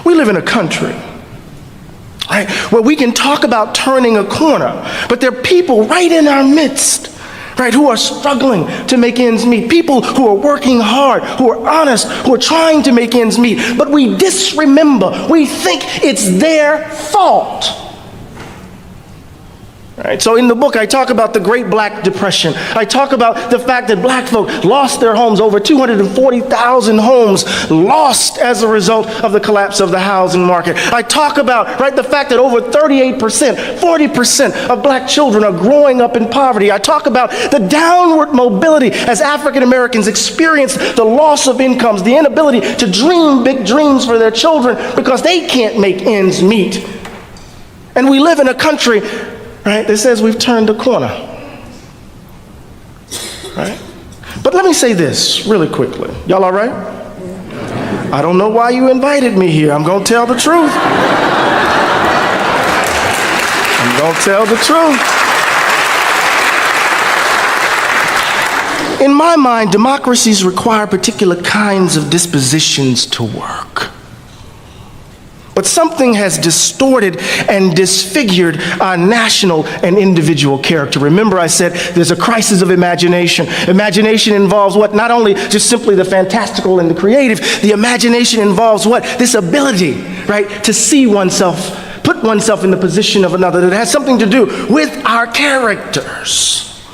We live in a country, right, where we can talk about turning a corner, but there are people right in our midst, right, who are struggling to make ends meet, people who are working hard, who are honest, who are trying to make ends meet, but we disremember, we think it's their fault. Right, so in the book, I talk about the Great Black Depression. I talk about the fact that black folk lost their homes, over 240,000 homes lost as a result of the collapse of the housing market. I talk about, right, the fact that over 38%, 40% of black children are growing up in poverty. I talk about the downward mobility as African Americans experience the loss of incomes, the inability to dream big dreams for their children because they can't make ends meet. And we live in a country, right, that says we've turned a corner, right? But let me say this really quickly. Y'all all right? I don't know why you invited me here. I'm going to tell the truth. I'm going to tell the truth. In my mind, democracies require particular kinds of dispositions to work. But something has distorted and disfigured our national and individual character. Remember, I said there's a crisis of imagination. Imagination involves what? Not only just simply the fantastical and the creative, the imagination involves what? This ability, right, to see oneself, put oneself in the position of another. That has something to do with our characters.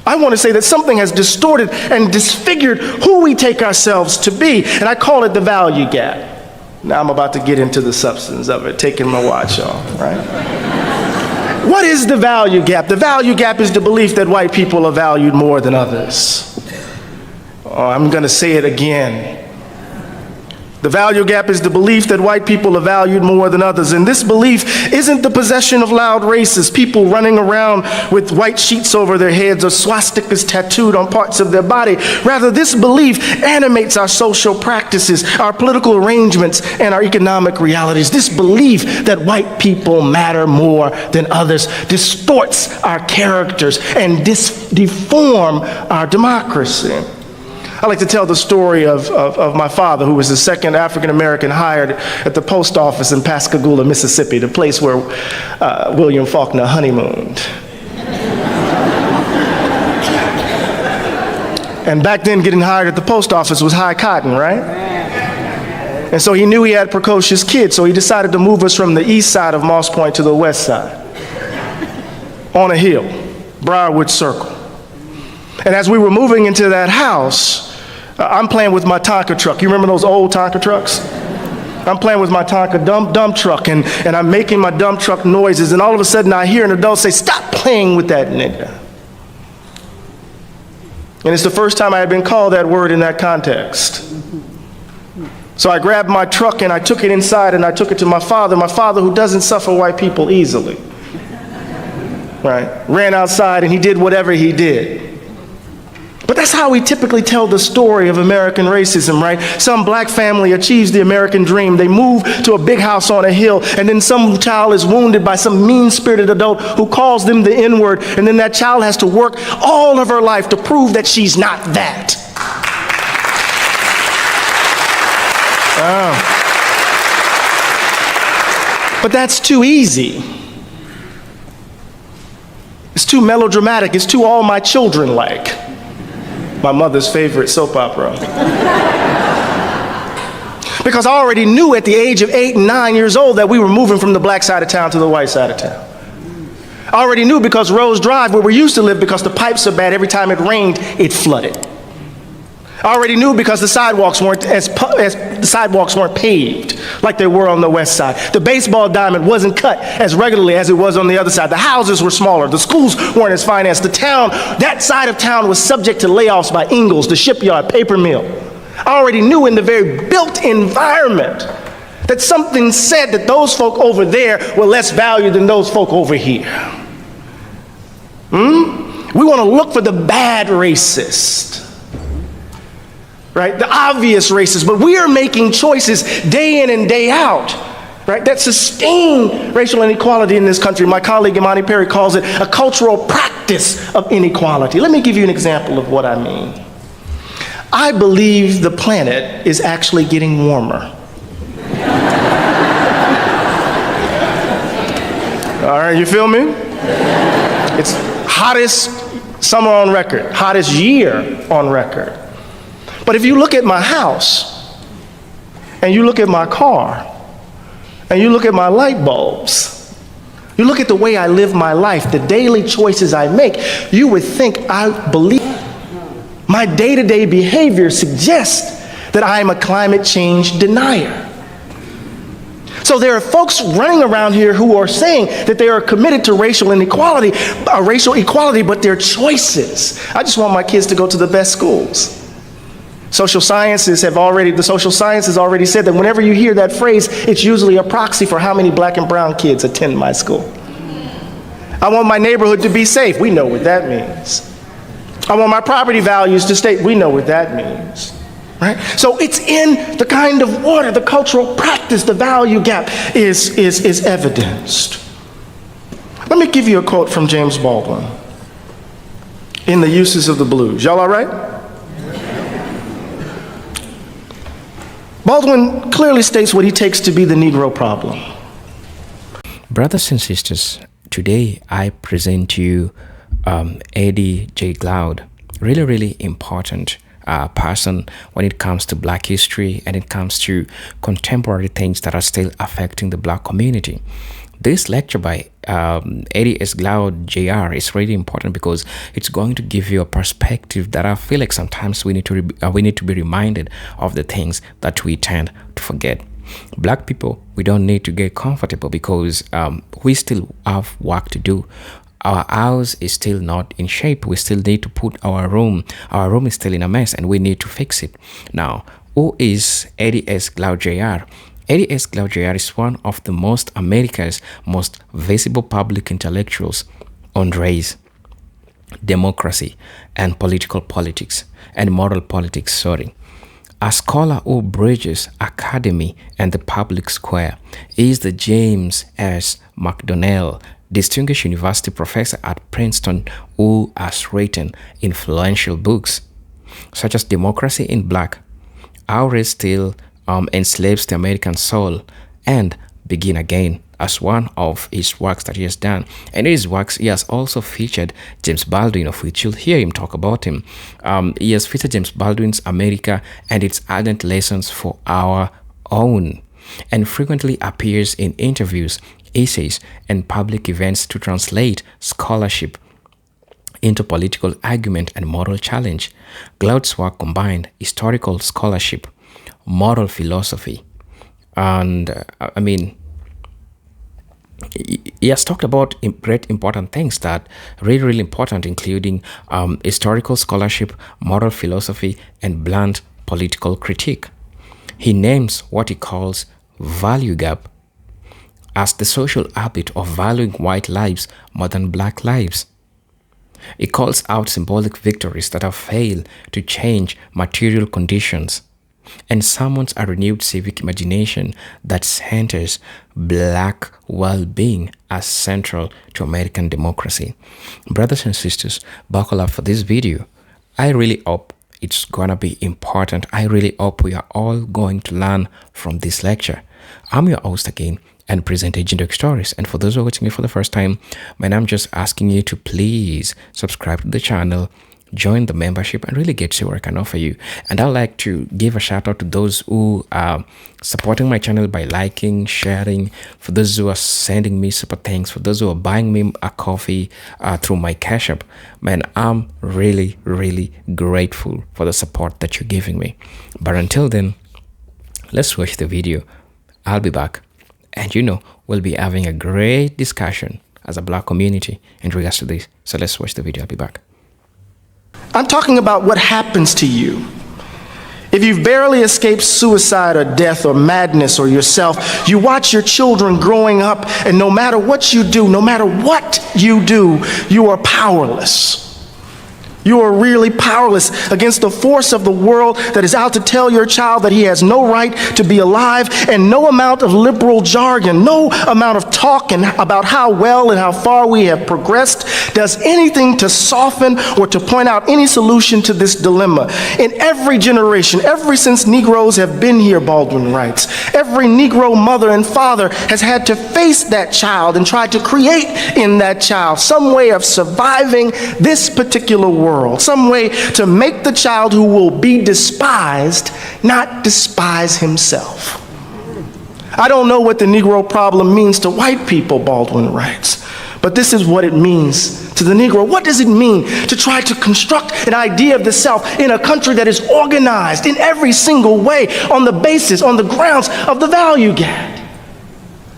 I want to say that something has distorted and disfigured who we take ourselves to be, and I call it the value gap. Now I'm about to get into the substance of it, taking my watch off, right? What is the value gap? The value gap is the belief that white people are valued more than others. Oh, I'm going to say it again. The value gap is the belief that white people are valued more than others. And this belief isn't the possession of loud racists, people running around with white sheets over their heads or swastikas tattooed on parts of their body. Rather, this belief animates our social practices, our political arrangements, and our economic realities. This belief that white people matter more than others distorts our characters and deform our democracy. I like to tell the story of my father, who was the second African-American hired at the post office in Pascagoula, Mississippi, the place where William Faulkner honeymooned. And back then, getting hired at the post office was high cotton, right? And so he knew he had precocious kids, so he decided to move us from the east side of Moss Point to the west side, on a hill, Briarwood Circle. And as we were moving into that house, I'm playing with my Tonka truck. You remember those old Tonka trucks? I'm playing with my Tonka dump truck, and I'm making my dump truck noises, and all of a sudden I hear an adult say, "Stop playing with that nigga." And it's the first time I had been called that word in that context. So I grabbed my truck and I took it inside and I took it to my father who doesn't suffer white people easily. Right? Ran outside and he did whatever he did. But that's how we typically tell the story of American racism, right? Some black family achieves the American dream. They move to a big house on a hill, and then some child is wounded by some mean-spirited adult who calls them the N-word, and then that child has to work all of her life to prove that she's not that. But that's too easy. It's too melodramatic. It's too all my children like. My mother's favorite soap opera. Because I already knew at the age of 8 and 9 years old that we were moving from the black side of town to the white side of town. I already knew because Rose Drive, where we used to live, because the pipes are bad, every time it rained, it flooded. I already knew because the sidewalks weren't paved like they were on the west side. The baseball diamond wasn't cut as regularly as it was on the other side. The houses were smaller. The schools weren't as financed. The town, that side of town was subject to layoffs by Ingalls, the shipyard, paper mill. I already knew in the very built environment that something said that those folk over there were less valued than those folk over here. We want to look for the bad racist. Right? The obvious racist, but we are making choices day in and day out, right, that sustain racial inequality in this country. My colleague Imani Perry calls it a cultural practice of inequality. Let me give you an example of what I mean. I believe the planet is actually getting warmer. All right, you feel me? It's hottest summer on record, hottest year on record. But if you look at my house, and you look at my car, and you look at my light bulbs, you look at the way I live my life, the daily choices I make, you would think, I believe my day-to-day behavior suggests that I am a climate change denier. So there are folks running around here who are saying that they are committed to racial inequality, but their choices. I just want my kids to go to the best schools. The social sciences have already said that whenever you hear that phrase, it's usually a proxy for how many black and brown kids attend my school. I want my neighborhood to be safe. We know what that means. I want my property values to stay. We know what that means. Right? So it's in the kind of order, the cultural practice, the value gap is evidenced. Let me give you a quote from James Baldwin in The Uses of the Blues. Y'all all right? Baldwin clearly states what he takes to be the Negro problem. Brothers and sisters, today I present to you Eddie J. Glaude, really important person when it comes to black history and it comes to contemporary things that are still affecting the black community. This lecture by Eddie S. Glaude Jr. is really important because it's going to give you a perspective that I feel like sometimes we need to be reminded of the things that we tend to forget. Black people, we don't need to get comfortable because we still have work to do. Our house is still not in shape. We still need to put our room is still in a mess and we need to fix it. Now, who is Eddie S. Glaude Jr.? Eddie S. Glaude Jr. is one of America's most visible public intellectuals on race, democracy, and politics, and moral politics, A scholar who bridges academy and the public square, he is the James S. McDonnell Distinguished University Professor at Princeton who has written influential books such as Democracy in Black, How Race Still Enslaves the American Soul, and Begin Again as one of his works that he has done. And in his works, he has also featured James Baldwin, of which you'll hear him talk about him. He has featured James Baldwin's America and its ardent lessons for our own, and frequently appears in interviews, essays, and public events to translate scholarship into political argument and moral challenge. Glaude's work combined historical scholarship, moral philosophy, and he has talked about great important things that really important, including historical scholarship, moral philosophy, and blunt political critique. He names what he calls value gap as the social habit of valuing white lives more than black lives. He calls out symbolic victories that have failed to change material conditions and summons a renewed civic imagination that centers black well-being as central to American democracy. Brothers and sisters, buckle up for this video. I really hope it's gonna be important. I really hope we are all going to learn from this lecture. I'm your host again and presenter Agent Stories. And for those who are watching me for the first time, I'm just asking you to please subscribe to the channel, join the membership, and really get to what I can offer you. And I'd like to give a shout out to those who are supporting my channel by liking, sharing, for those who are sending me super thanks, for those who are buying me a coffee through my Cash App. I'm really grateful for the support that you're giving me. But until then, let's watch the video. I'll be back. And we'll be having a great discussion as a black community in regards to this. So let's watch the video. I'll be back. I'm talking about what happens to you if you've barely escaped suicide or death or madness or yourself. You watch your children growing up, and no matter what you do, you are powerless. You are really powerless against the force of the world that is out to tell your child that he has no right to be alive, and no amount of liberal jargon, no amount of talk about how well and how far we have progressed does anything to soften or to point out any solution to this dilemma. In every generation, ever since Negroes have been here, Baldwin writes, every Negro mother and father has had to face that child and try to create in that child some way of surviving this particular world. Some way to make the child who will be despised not despise himself. I don't know what the Negro problem means to white people, Baldwin writes, but this is what it means to the Negro. What does it mean to try to construct an idea of the self in a country that is organized in every single way on the basis, on the grounds of the value gap?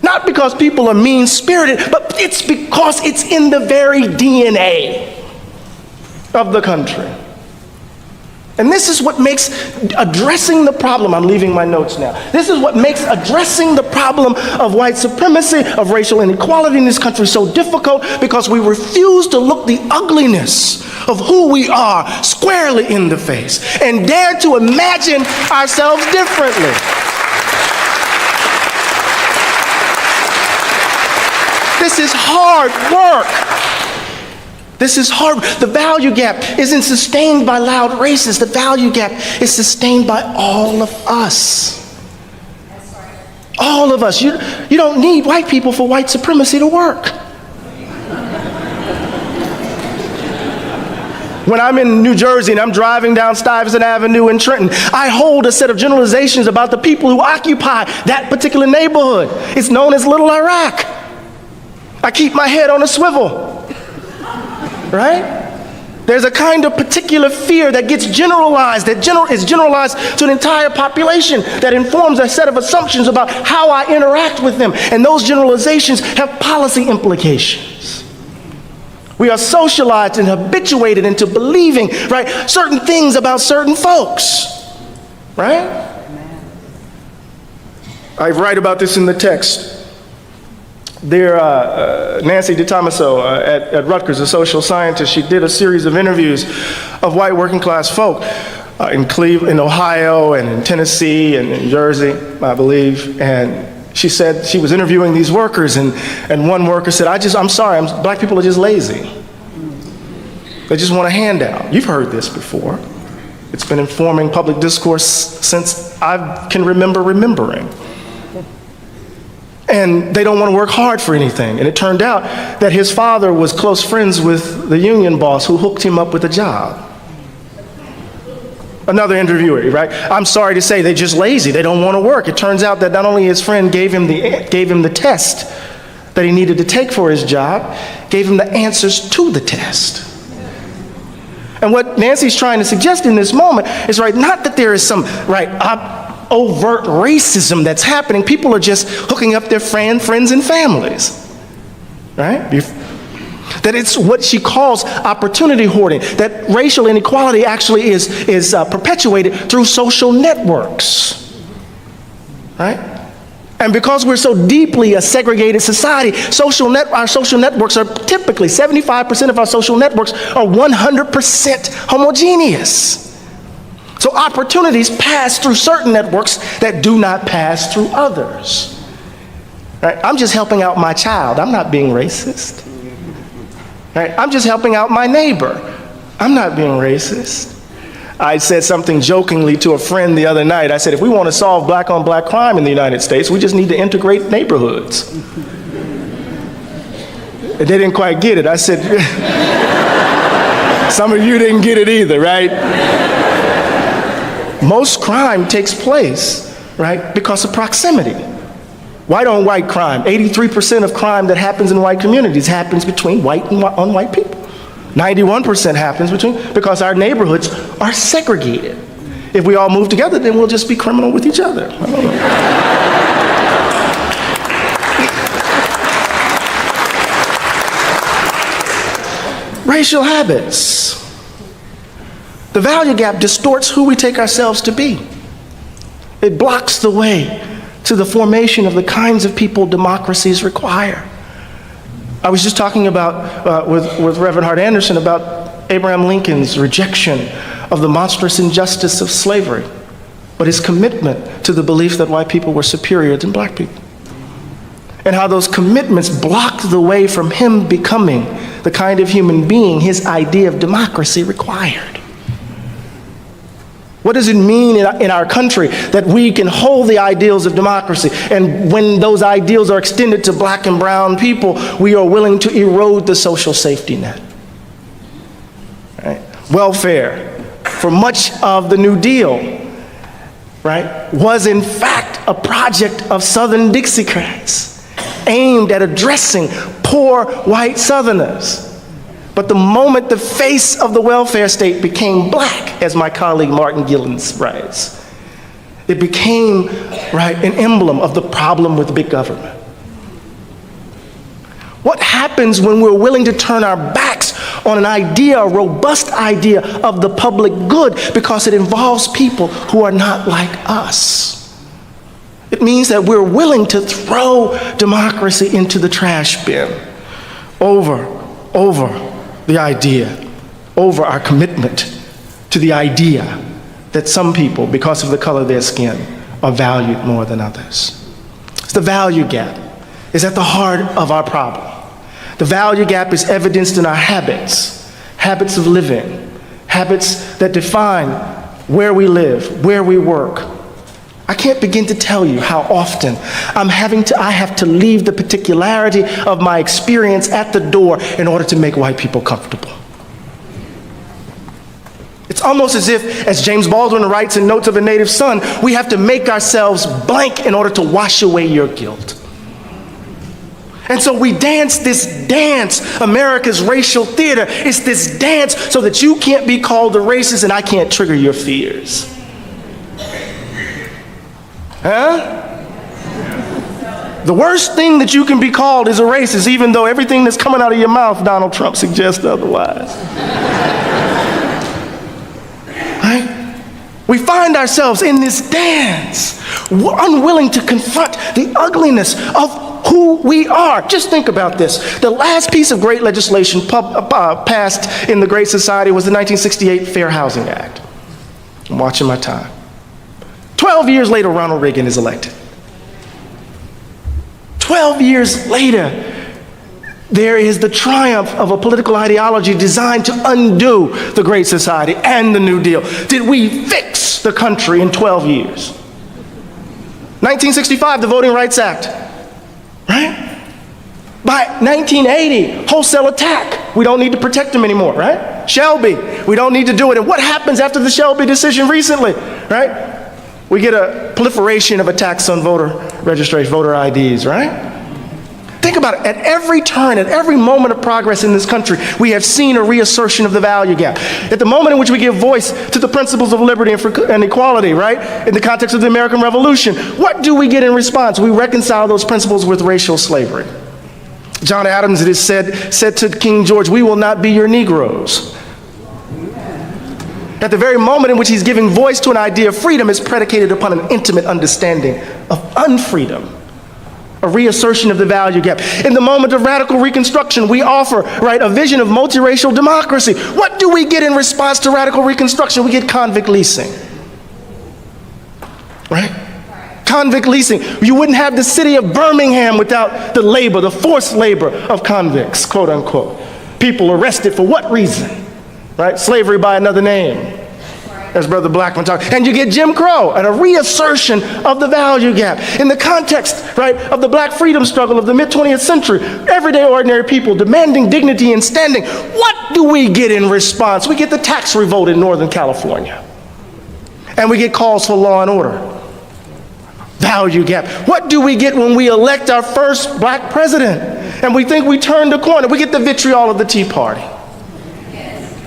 Not because people are mean-spirited, but it's because it's in the very DNA of the country. And this is what makes addressing the problem, I'm leaving my notes now, this is what makes addressing the problem of white supremacy, of racial inequality in this country so difficult, because we refuse to look the ugliness of who we are squarely in the face and dare to imagine ourselves differently. This is hard work. This is hard. The value gap isn't sustained by loud racists. The value gap is sustained by all of us. All of us. You don't need white people for white supremacy to work. When I'm in New Jersey and I'm driving down Stuyvesant Avenue in Trenton, I hold a set of generalizations about the people who occupy that particular neighborhood. It's known as Little Iraq. I keep my head on a swivel. Right? There's a kind of particular fear that gets generalized, is generalized to an entire population, that informs a set of assumptions about how I interact with them. And those generalizations have policy implications. We are socialized and habituated into believing, right, certain things about certain folks. Right? I write about this in the text. There, Nancy DeTomaso at Rutgers, a social scientist, she did a series of interviews of white working class folk in Cleveland, in Ohio, and in Tennessee, and in Jersey, I believe. And she said she was interviewing these workers, and one worker said, I'm sorry, black people are just lazy. They just want a handout. You've heard this before. It's been informing public discourse since I can remember remembering. And they don't want to work hard for anything. And it turned out that his father was close friends with the union boss who hooked him up with a job. Another interviewer, right? I'm sorry to say, they're just lazy. They don't want to work. It turns out that not only his friend gave him the test that he needed to take for his job, gave him the answers to the test. And what Nancy's trying to suggest in this moment is, right, not that there is some, right, overt racism that's happening. People are just hooking up their friends and families, right? That it's what she calls opportunity hoarding, that racial inequality actually is perpetuated through social networks, right? And because we're so deeply a segregated society, our social networks are typically, 75% of our social networks are 100% homogeneous. So opportunities pass through certain networks that do not pass through others. Right? I'm just helping out my child. I'm not being racist. Right? I'm just helping out my neighbor. I'm not being racist. I said something jokingly to a friend the other night. I said, if we want to solve black-on-black crime in the United States, we just need to integrate neighborhoods. They didn't quite get it. I said, some of you didn't get it either, right? Most crime takes place, right, because of proximity. White on white crime, 83% of crime that happens in white communities happens between white and unwhite people. 91% happens because our neighborhoods are segregated. If we all move together, then we'll just be criminal with each other. I don't know. Racial habits. The value gap distorts who we take ourselves to be. It blocks the way to the formation of the kinds of people democracies require. I was just talking about with Reverend Hart Anderson about Abraham Lincoln's rejection of the monstrous injustice of slavery, but his commitment to the belief that white people were superior than black people. And how those commitments blocked the way from him becoming the kind of human being his idea of democracy required. What does it mean in our country that we can hold the ideals of democracy, and when those ideals are extended to black and brown people, we are willing to erode the social safety net? Right? Welfare, for much of the New Deal, right, was in fact a project of Southern Dixiecrats aimed at addressing poor white Southerners. But the moment the face of the welfare state became black, as my colleague Martin Gillens writes, it became, right, an emblem of the problem with big government. What happens when we're willing to turn our backs on an idea, a robust idea of the public good, because it involves people who are not like us? It means that we're willing to throw democracy into the trash bin over the idea, over our commitment to the idea that some people, because of the color of their skin, are valued more than others. It's the value gap is at the heart of our problem. The value gap is evidenced in our habits of living, habits that define where we live, where we work. I can't begin to tell you how often I have to leave the particularity of my experience at the door in order to make white people comfortable. It's almost as if, as James Baldwin writes in Notes of a Native Son, we have to make ourselves blank in order to wash away your guilt. And so we dance this dance, America's racial theater. It's this dance so that you can't be called a racist and I can't trigger your fears. Huh? The worst thing that you can be called is a racist, even though everything that's coming out of your mouth, Donald Trump suggests otherwise. Right? We find ourselves in this dance, unwilling to confront the ugliness of who we are. Just think about this. The last piece of great legislation passed in the Great Society was the 1968 Fair Housing Act. I'm watching my time. 12 years later, Ronald Reagan is elected. 12 years later, there is the triumph of a political ideology designed to undo the Great Society and the New Deal. Did we fix the country in 12 years? 1965, the Voting Rights Act, right? By 1980, wholesale attack. We don't need to protect them anymore, right? Shelby, we don't need to do it. And what happens after the Shelby decision recently, right? We get a proliferation of attacks on voter registration, voter IDs, right? Think about it. At every turn, at every moment of progress in this country, we have seen a reassertion of the value gap. At the moment in which we give voice to the principles of liberty and equality, right, in the context of the American Revolution, what do we get in response? We reconcile those principles with racial slavery. John Adams, it is said to King George, "We will not be your Negroes." At the very moment in which he's giving voice to an idea of freedom is predicated upon an intimate understanding of unfreedom, a reassertion of the value gap. In the moment of radical reconstruction, we offer, right, a vision of multiracial democracy. What do we get in response to radical reconstruction? We get convict leasing, right? Convict leasing. You wouldn't have the city of Birmingham without the labor, the forced labor of convicts, quote unquote. People arrested for what reason? Right? Slavery by another name, as Brother Blackman talked. And you get Jim Crow and a reassertion of the value gap. In the context, right, of the black freedom struggle of the mid-20th century, everyday ordinary people demanding dignity and standing. What do we get in response? We get the tax revolt in Northern California. And we get calls for law and order. Value gap. What do we get when we elect our first black president and we think we turned the corner? We get the vitriol of the Tea Party.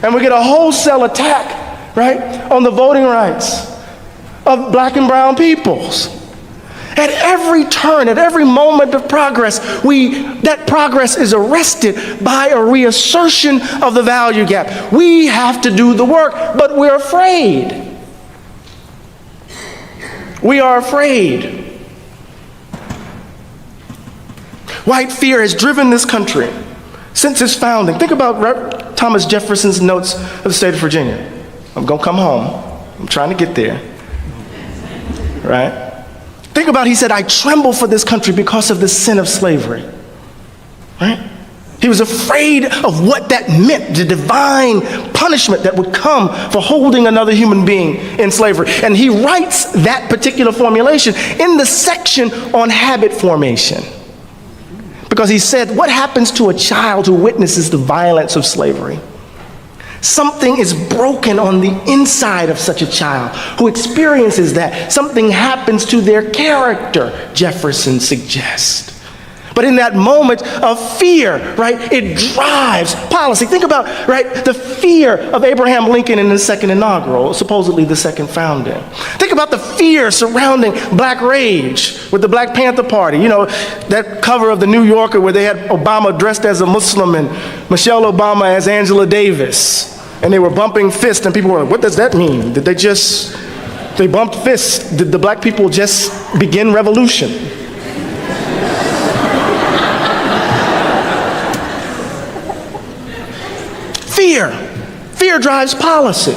And we get a wholesale attack, right, on the voting rights of black and brown peoples. At every turn, at every moment of progress, that progress is arrested by a reassertion of the value gap. We have to do the work, but we're afraid. We are afraid. White fear has driven this country since its founding. Think about Thomas Jefferson's notes of the state of Virginia. I'm going to come home. I'm trying to get there. Right? Think about, he said, I tremble for this country because of the sin of slavery. Right? He was afraid of what that meant, the divine punishment that would come for holding another human being in slavery. And he writes that particular formulation in the section on habit formation. Because he said, what happens to a child who witnesses the violence of slavery? Something is broken on the inside of such a child who experiences that. Something happens to their character, Jefferson suggests. But in that moment of fear, right, it drives policy. Think about, right, the fear of Abraham Lincoln in the second inaugural, supposedly the second founding. Think about the fear surrounding Black Rage with the Black Panther Party. You know, that cover of the New Yorker where they had Obama dressed as a Muslim and Michelle Obama as Angela Davis. And they were bumping fists, and people were like, what does that mean? Did they bumped fists? Did the black people just begin revolution? Fear drives policy.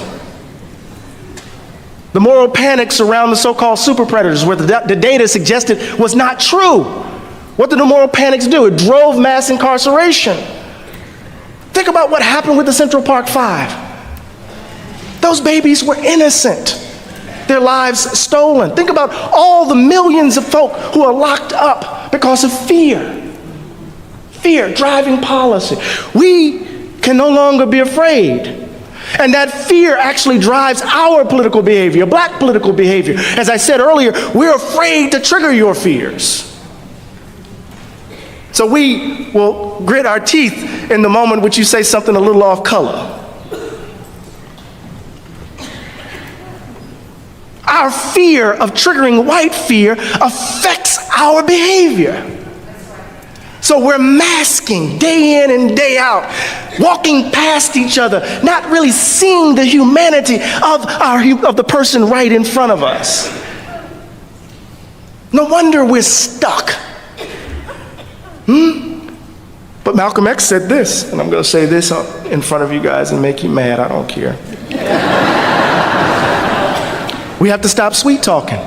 The moral panics around the so-called super predators, where the data suggested was not true. What did the moral panics do? It drove mass incarceration. Think about what happened with the Central Park Five. Those babies were innocent. Their lives stolen. Think about all the millions of folk who are locked up because of fear. Fear driving policy. We can no longer be afraid. And that fear actually drives our political behavior, black political behavior. As I said earlier, we're afraid to trigger your fears. So we will grit our teeth in the moment which you say something a little off color. Our fear of triggering white fear affects our behavior. So we're masking day in and day out, walking past each other, not really seeing the humanity of the person right in front of us. No wonder we're stuck. But Malcolm X said this, and I'm going to say this in front of you guys and make you mad. I don't care. We have to stop sweet talking.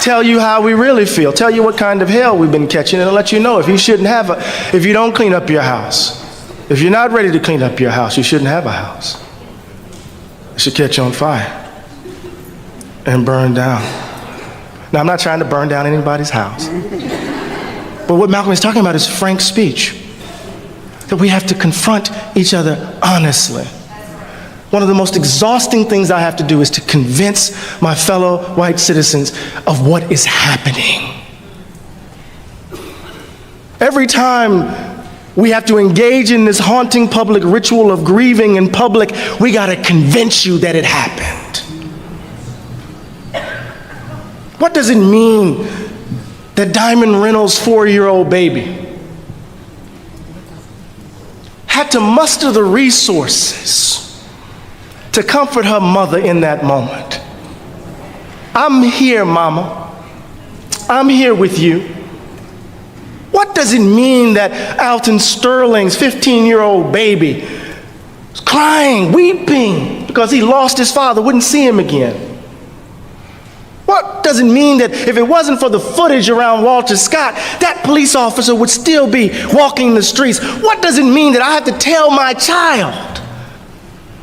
Tell you how we really feel. Tell you what kind of hell we've been catching, and let you know if you don't clean up your house, if you're not ready to clean up your house, you shouldn't have a house. It should catch on fire and burn down. Now, I'm not trying to burn down anybody's house. But what Malcolm is talking about is frank speech. That we have to confront each other honestly. One of the most exhausting things I have to do is to convince my fellow white citizens of what is happening. Every time we have to engage in this haunting public ritual of grieving in public, we got to convince you that it happened. What does it mean that Diamond Reynolds' 4-year-old baby had to muster the resources to comfort her mother in that moment? I'm here, Mama. I'm here with you. What does it mean that Alton Sterling's 15-year-old baby was crying, weeping, because he lost his father, wouldn't see him again? What does it mean that if it wasn't for the footage around Walter Scott, that police officer would still be walking the streets? What does it mean that I have to tell my child,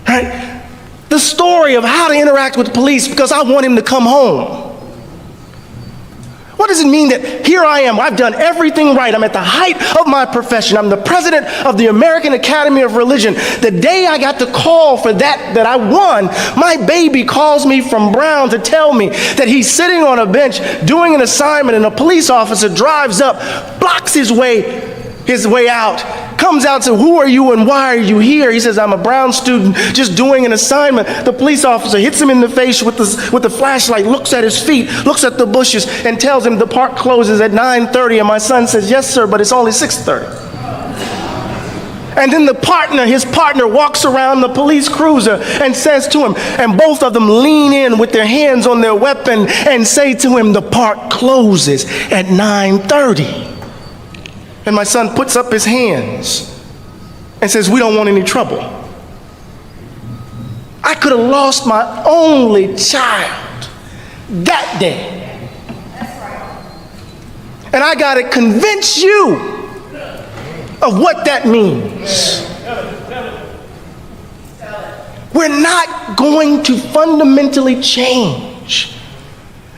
right, the story of how to interact with police because I want him to come home? What does it mean that here I am, I've done everything right, I'm at the height of my profession, I'm the president of the American Academy of Religion. The day I got the call for that I won, my baby calls me from Brown to tell me that he's sitting on a bench doing an assignment and a police officer drives up, blocks his way out, comes out and says, who are you and why are you here? He says, I'm a Brown student just doing an assignment. The police officer hits him in the face with the flashlight, looks at his feet, looks at the bushes, and tells him the park closes at 9:30. And my son says, yes, sir, but it's only 6:30. And then his partner walks around the police cruiser and says to him, and both of them lean in with their hands on their weapon and say to him, the park closes at 9:30. And my son puts up his hands and says, we don't want any trouble. I could have lost my only child that day. And I got to convince you of what that means. We're not going to fundamentally change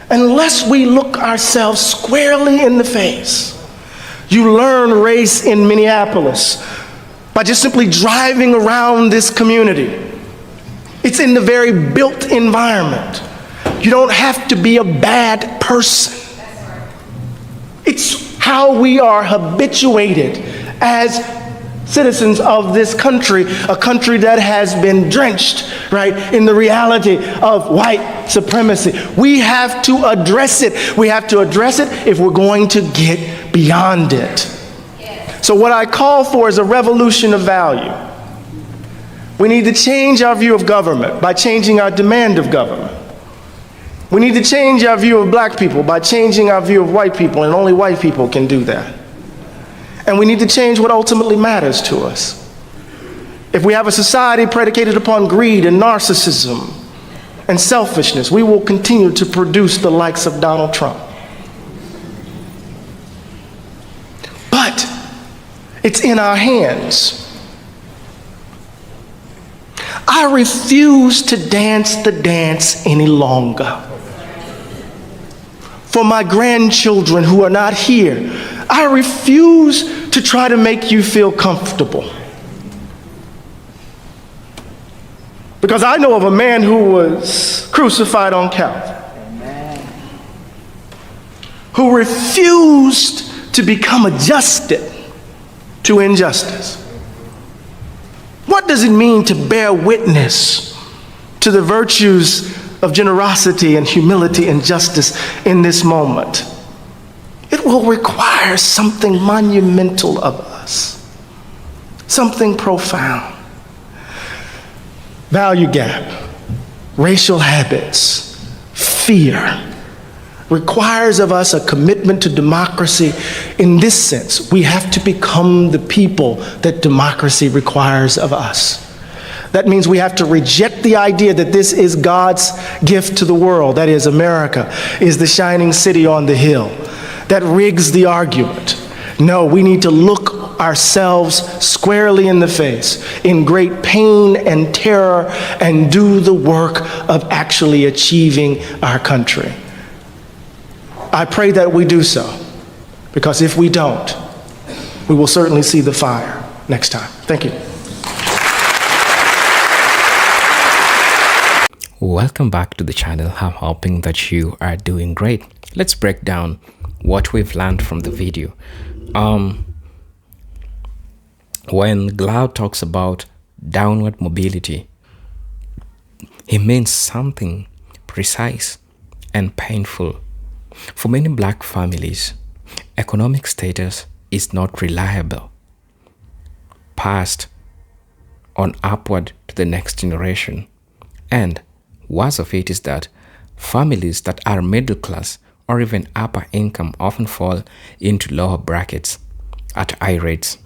unless we look ourselves squarely in the face. You learn race in Minneapolis by just simply driving around this community. It's in the very built environment. You don't have to be a bad person. It's how we are habituated as citizens of this country, a country that has been drenched, right, in the reality of white supremacy. We have to address it. We have to address it if we're going to get beyond it. So what I call for is a revolution of value. We need to change our view of government by changing our demand of government. We need to change our view of black people by changing our view of white people, and only white people can do that. And we need to change what ultimately matters to us. If we have a society predicated upon greed and narcissism and selfishness, we will continue to produce the likes of Donald Trump. But it's in our hands. I refuse to dance the dance any longer. For my grandchildren who are not here, I refuse to try to make you feel comfortable. Because I know of a man who was crucified on Calvary, who refused to become adjusted to injustice. What does it mean to bear witness to the virtues of generosity and humility and justice in this moment? It will require something monumental of us, something profound. Value gap, racial habits, fear requires of us a commitment to democracy. In this sense, we have to become the people that democracy requires of us. That means we have to reject the idea that this is God's gift to the world, that is, America is the shining city on the hill. That rigs the argument. No, we need to look ourselves squarely in the face, in great pain and terror, and do the work of actually achieving our country. I pray that we do so, because if we don't, we will certainly see the fire next time. Thank you. Welcome back to the channel. I'm hoping that you are doing great. Let's break down what we've learned from the video. When Glaude talks about downward mobility, he means something precise and painful. For many black families, economic status is not reliable, passed on upward to the next generation. And worse of it is that families that are middle class or even upper income often fall into lower brackets at high rates.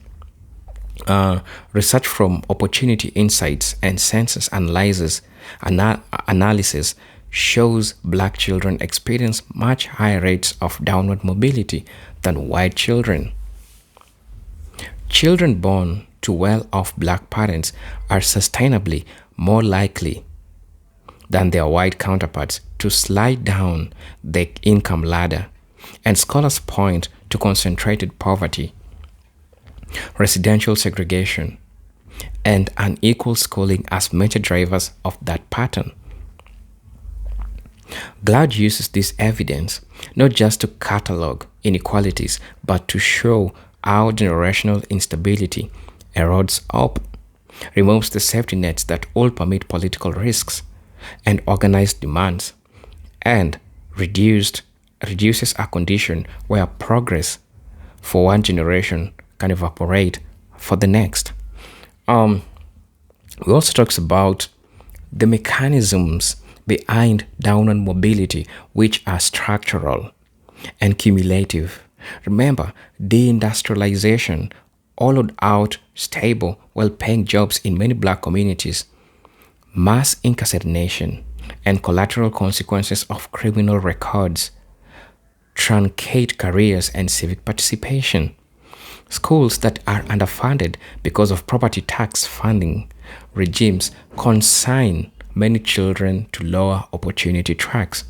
Research from Opportunity Insights and Census Analysis shows black children experience much higher rates of downward mobility than white children. Children born to well-off black parents are sustainably more likely than their white counterparts to slide down the income ladder, and scholars point to concentrated poverty, residential segregation, and unequal schooling as major drivers of that pattern. Glaude uses this evidence not just to catalog inequalities, but to show how generational instability erodes up, removes the safety nets that all permit political risks and organized demands, and reduces a condition where progress for one generation can evaporate for the next. Um, we also talks about the mechanisms behind downward mobility, which are structural and cumulative. Remember, deindustrialization hollowed out stable, well-paying jobs in many black communities, mass incarceration, and collateral consequences of criminal records truncate careers and civic participation. Schools that are underfunded because of property tax funding regimes consign many children to lower opportunity tracks.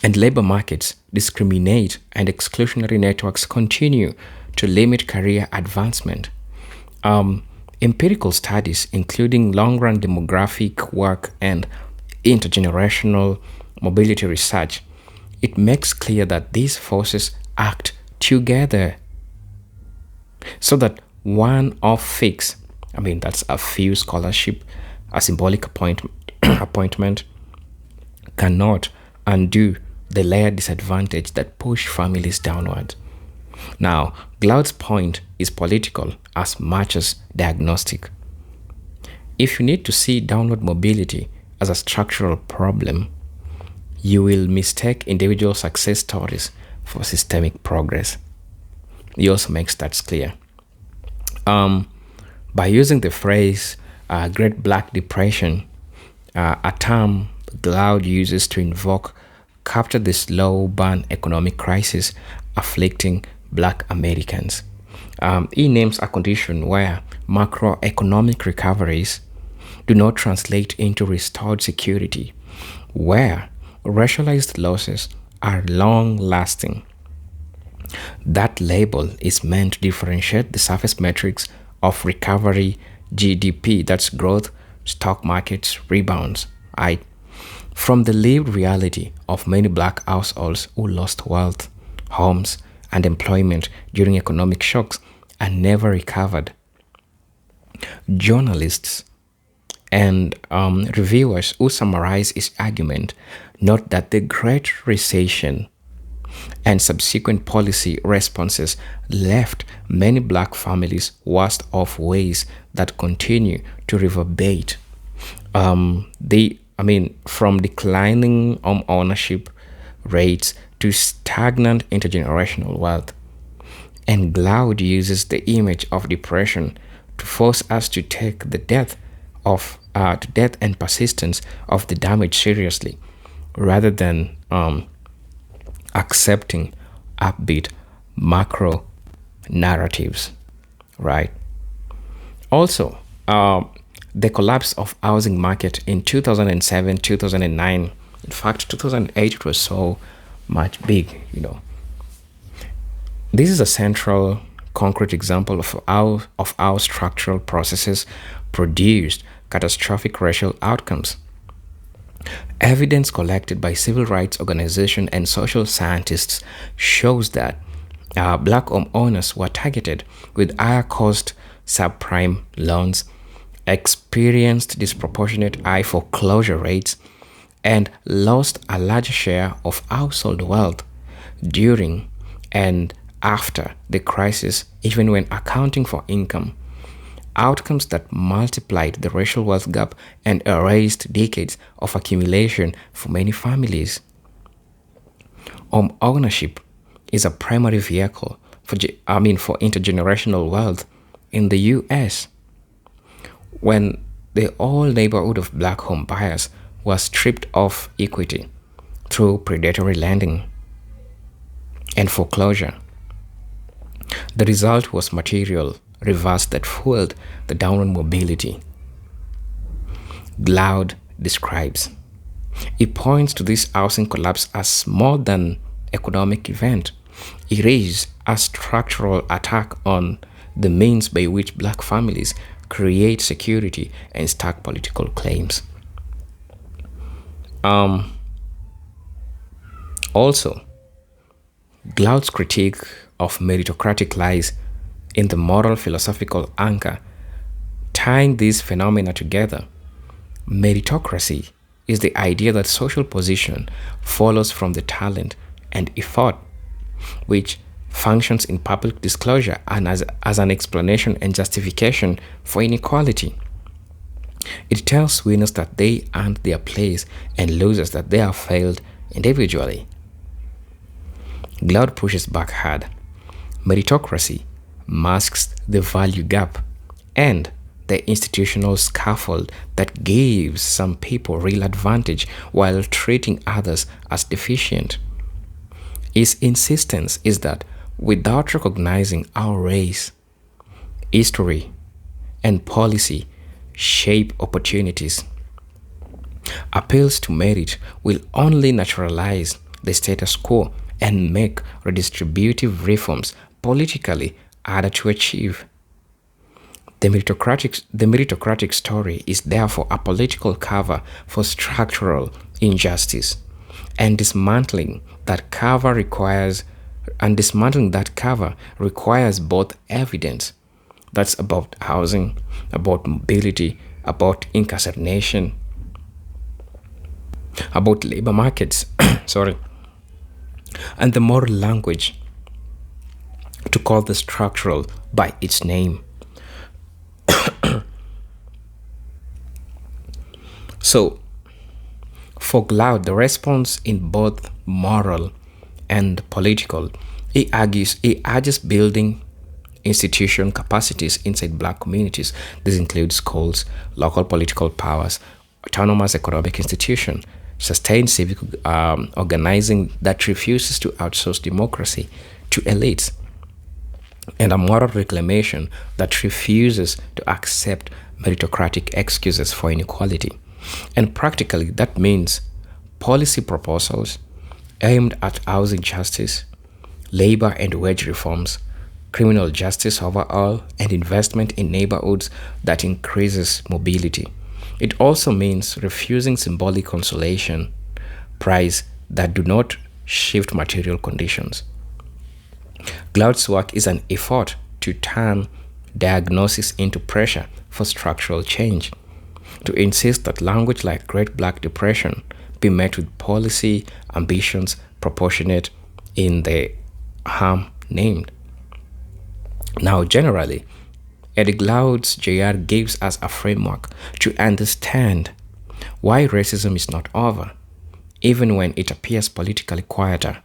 And labor markets discriminate and exclusionary networks continue to limit career advancement. Empirical studies, including long run demographic work and intergenerational mobility research, it makes clear that these forces act together so that one off fix, that's a few scholarship, a symbolic appointment, cannot undo the layered disadvantage that push families downward. Now, Glaude's point is political as much as diagnostic. If you need to see downward mobility as a structural problem, you will mistake individual success stories for systemic progress. He also makes that clear. By using the phrase Great Black Depression, a term Glaude uses to capture the slow burn economic crisis afflicting black Americans. He names a condition where macroeconomic recoveries do not translate into restored security, where racialized losses are long lasting. That label is meant to differentiate the surface metrics of recovery, GDP, that's growth, stock markets, rebounds, from the lived reality of many black households who lost wealth, homes, and employment during economic shocks and never recovered. Journalists and reviewers who summarize his argument note that the Great Recession and subsequent policy responses left many black families worse off ways that continue to reverberate. From declining home ownership rates to stagnant intergenerational wealth. And Glaude uses the image of depression to force us to take the death and persistence of the damage seriously, rather than accepting upbeat macro narratives, right? Also, the collapse of housing market in 2007, 2009, in fact, 2008, it was so much big, This is a central concrete example of how structural processes produced catastrophic racial outcomes. Evidence collected by civil rights organizations and social scientists shows that black homeowners were targeted with higher cost subprime loans, experienced disproportionate high foreclosure rates, and lost a large share of household wealth during and after the crisis, even when accounting for income. Outcomes that multiplied the racial wealth gap and erased decades of accumulation for many families. Home ownership is a primary vehicle for intergenerational wealth in the U.S. When the whole neighborhood of black home buyers was stripped of equity through predatory lending and foreclosure, the result was material reverse that fueled the downward mobility. Glaude describes. He points to this housing collapse as more than economic event. It is a structural attack on the means by which black families create security and stack political claims. Also, Glaude's critique of meritocratic lies in the moral philosophical anchor tying these phenomena together. Meritocracy is the idea that social position follows from the talent and effort which functions in public disclosure and as an explanation and justification for inequality. It tells winners that they earned their place and losers that they have failed individually. Glaude pushes back hard. Meritocracy masks the value gap and the institutional scaffold that gives some people real advantage while treating others as deficient. His insistence is that without recognizing our race, history, and policy shape opportunities, appeals to merit will only naturalize the status quo and make redistributive reforms politically harder to achieve. The meritocratic story is therefore a political cover for structural injustice, and dismantling that cover requires both evidence that's about housing, about mobility, about incarceration, about labor markets, and the moral language to call the structural by its name. So, for Glaude, the response in both moral and political, he urges building institution capacities inside black communities. This includes schools, local political powers, autonomous economic institutions, sustained civic organizing that refuses to outsource democracy to elites, and a moral reclamation that refuses to accept meritocratic excuses for inequality. And practically, that means policy proposals aimed at housing justice, labor and wage reforms, criminal justice overall, and investment in neighborhoods that increases mobility. It also means refusing symbolic consolation prize that do not shift material conditions. Glaude's work is an effort to turn diagnosis into pressure for structural change, to insist that language like Great Black Depression be met with policy ambitions proportionate in the harm named. Now, generally, Eddie Glaude's JR gives us a framework to understand why racism is not over, even when it appears politically quieter,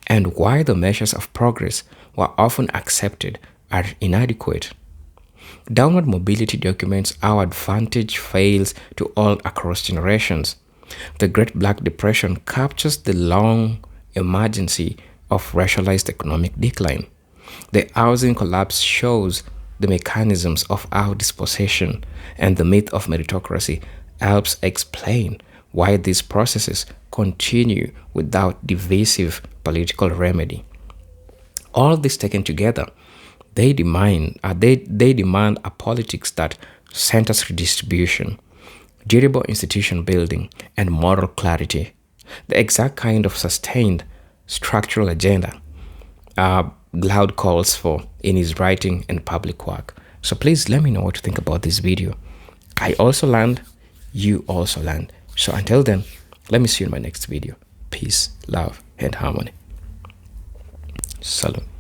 and why the measures of progress were often accepted are inadequate. Downward mobility documents how advantage fails to all across generations. The Great Black Depression captures the long emergency of racialized economic decline. The housing collapse shows the mechanisms of our dispossession, and the myth of meritocracy helps explain why these processes continue without divisive political remedy. All this taken together, they demand a politics that centers redistribution, durable institution building, and moral clarity, the exact kind of sustained structural agenda Glaude calls for in his writing and public work. So please let me know what you think about this video. I also learned, you also learned. So until then, let me see you in my next video. Peace, love, and harmony. Salute.